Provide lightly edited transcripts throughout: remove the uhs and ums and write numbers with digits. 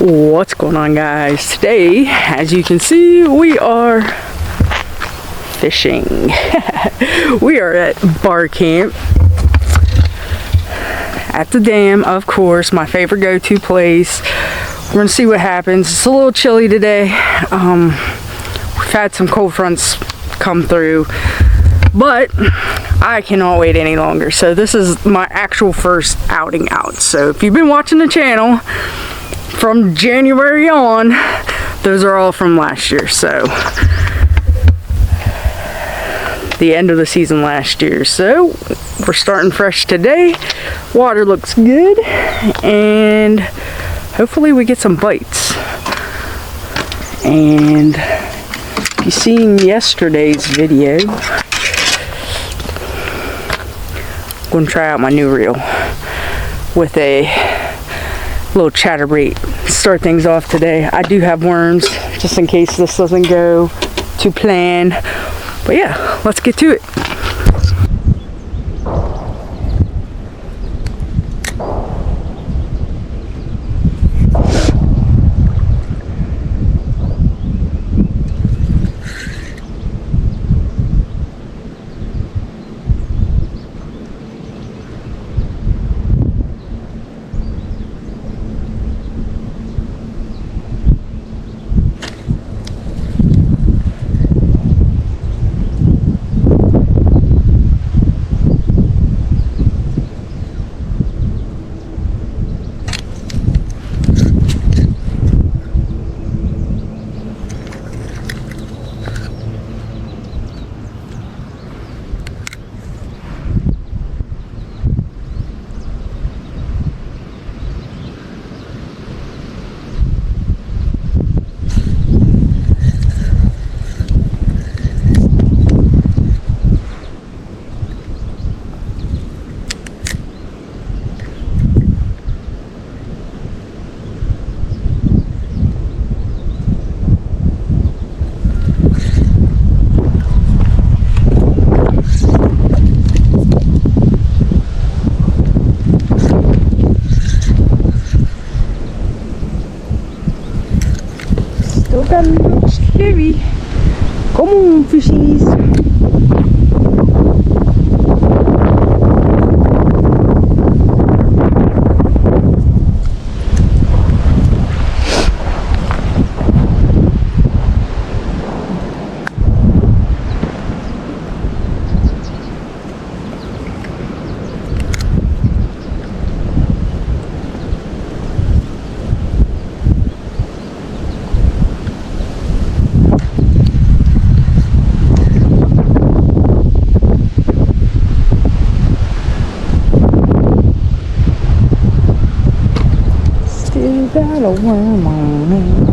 What's going on, guys? Today, as you can see, we are fishing. We are at Barkcamp at the dam, of course, my favorite go-to place. We're gonna see what happens. It's a little chilly today. We've had some cold fronts come through, but I cannot wait any longer. So this is my actual first outing out. So if you've been watching the channel from January on, those are all from last year. So the end of the season last year. So we're starting fresh today. Water looks good, and hopefully we get some bites. And if you've seen yesterday's video, I'm going to try out my new reel with a little chatterbait. Start things off today. I do have worms, just in case this doesn't go to plan. But yeah, let's get to it. Still got a little scary. Come on, fishies. Got a worm on it.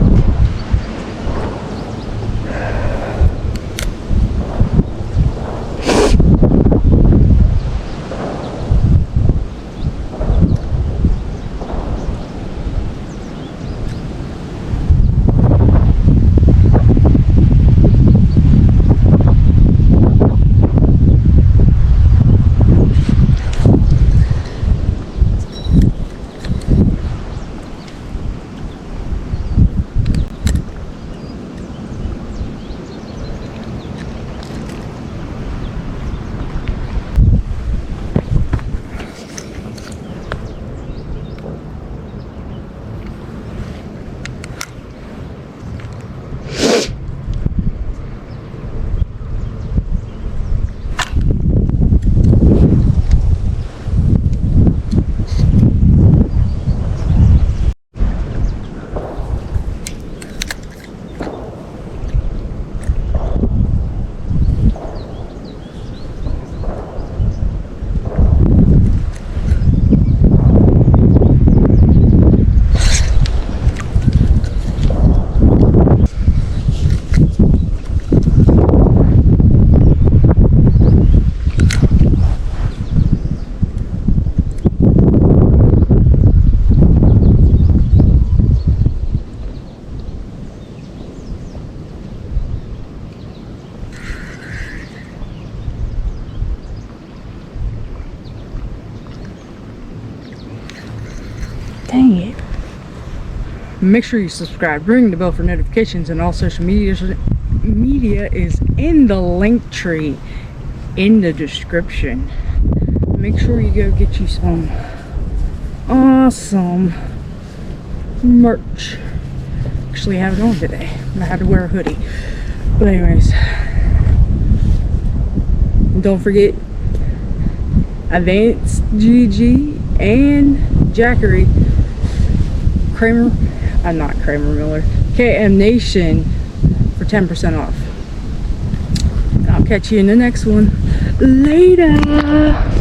Make sure you subscribe, ring the bell for notifications, and all social media is in the link tree in the description. Make sure you go get you some awesome merch. Actually, I have it on today. I had to wear a hoodie. But anyways, don't forget Advanced GG and Jackery not Kramer Miller, KM Nation for 10% off. And I'll catch you in the next one. Later.